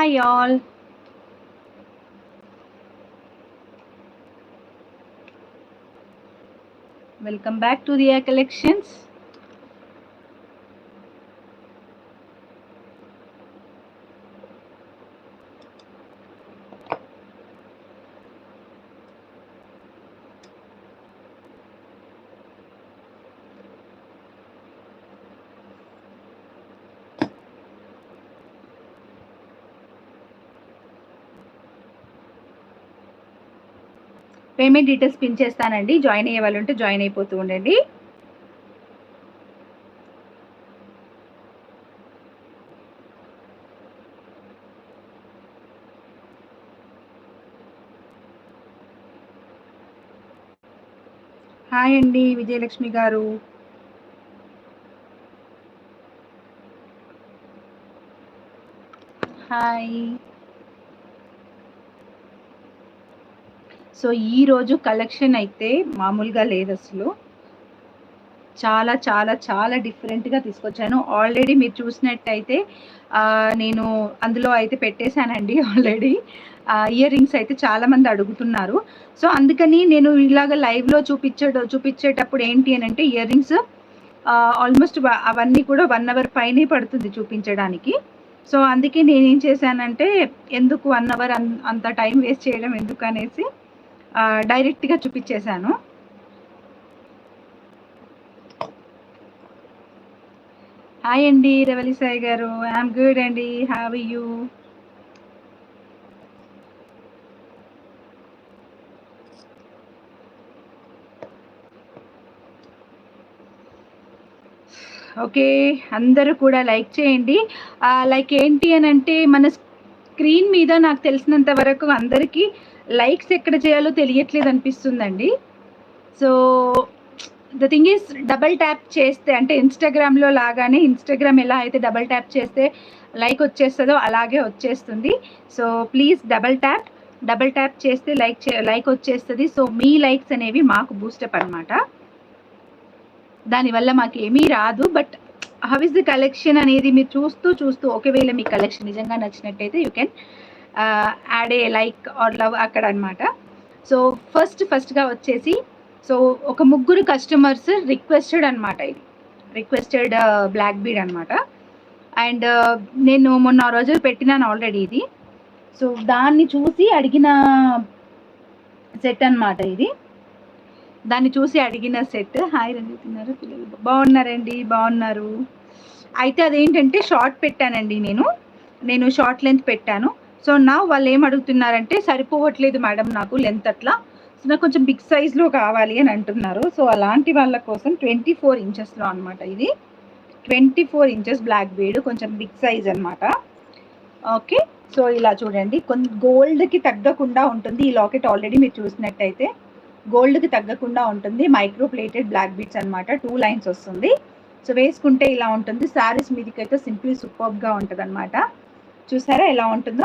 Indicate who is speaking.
Speaker 1: Hi all. Welcome back to the collections. Payment details pin చేస్తానండి. Join అయ్యే వాళ్ళు ఉంటే జాయిన్ అయిపోతూ ఉండండి. హాయ్ అండి విజయలక్ష్మి గారు. హాయ్. సో ఈరోజు కలెక్షన్ అయితే మామూలుగా లేదు అసలు. చాలా చాలా చాలా డిఫరెంట్గా తీసుకొచ్చాను. ఆల్రెడీ మీరు చూసినట్టయితే నేను అందులో అయితే పెట్టేశానండి ఆల్రెడీ. ఇయర్ రింగ్స్ అయితే చాలామంది అడుగుతున్నారు. సో అందుకని నేను ఇలాగ లైవ్లో చూపించేటప్పుడు ఏంటి అని అంటే ఇయర్ రింగ్స్ ఆల్మోస్ట్ అవన్నీ కూడా 1 అవర్ పైనే పడుతుంది చూపించడానికి. సో అందుకే నేనేం చేశానంటే ఎందుకు 1 అవర్ అంత టైం వేస్ట్ చేయడం ఎందుకు అనేసి డైరెక్ట్గా చూపించేశాను. హాయ్ అండి రవలి సాయి గారు. ఐఎమ్ గుడ్ అండి. How are you? ఓకే, అందరూ కూడా లైక్ చేయండి. లైక్ ఏంటి అని అంటే మన స్క్రీన్ మీద నాకు తెలిసినంత వరకు అందరికీ లైక్స్ ఎక్కడ చేయాలో తెలియట్లేదు అనిపిస్తుందండి. So the thing is double tap చేస్తే అంటే ఇన్స్టాగ్రామ్లో లాగానే ఇన్స్టాగ్రామ్ ఎలా అయితే డబల్ ట్యాప్ చేస్తే లైక్ వచ్చేస్తుందో అలాగే వచ్చేస్తుంది. సో ప్లీజ్ డబల్ ట్యాప్ చేస్తే లైక్ వచ్చేస్తుంది. సో మీ లైక్స్ అనేవి మాకు బూస్టప్ అనమాట. దానివల్ల మాకు ఏమీ రాదు. But how is the collection అనేది మీరు చూస్తూ ఒకవేళ మీ కలెక్షన్ నిజంగా నచ్చినట్టయితే you can add a like or love అక్కడ అనమాట. సో ఫస్ట్గా వచ్చేసి సో ఒక 3 కస్టమర్స్ రిక్వెస్టెడ్ అనమాట. ఇది రిక్వెస్టెడ్ బ్లాక్ బీడ్ అనమాట. అండ్ నేను మొన్న రోజులు పెట్టినాను ఆల్రెడీ ఇది. సో దాన్ని చూసి అడిగిన సెట్ అనమాట ఇది. దాన్ని చూసి అడిగిన సెట్. హాయ్ రంజిత్ ఉన్నారు, పిల్లలు బాగున్నారండి, బాగున్నారు. అయితే అదేంటంటే షార్ట్ పెట్టానండి, నేను షార్ట్ లెంత్ పెట్టాను. సో నా వాళ్ళు ఏం అడుగుతున్నారంటే సరిపోవట్లేదు మేడం నాకు లెంత్ అట్లా, సో నాకు కొంచెం బిగ్ సైజ్లో కావాలి అని అంటున్నారు. సో అలాంటి వాళ్ళ కోసం 24 ఇంచెస్లో అనమాట ఇది. 24 ఇంచెస్ బ్లాక్ బీడ్, కొంచెం బిగ్ సైజ్ అనమాట. ఓకే, సో ఇలా చూడండి, గోల్డ్కి తగ్గకుండా ఉంటుంది ఈ లాకెట్. ఆల్రెడీ మీరు చూసినట్టయితే గోల్డ్కి తగ్గకుండా ఉంటుంది. మైక్రో ప్లేటెడ్ బ్లాక్ బీడ్స్ అనమాట. 2 లైన్స్ వస్తుంది. సో వేసుకుంటే ఇలా ఉంటుంది. శారీస్ మీదకి అయితే సింప్లీ సూపర్గా ఉంటుంది అనమాట. చూసారా ఎలా ఉంటుందో.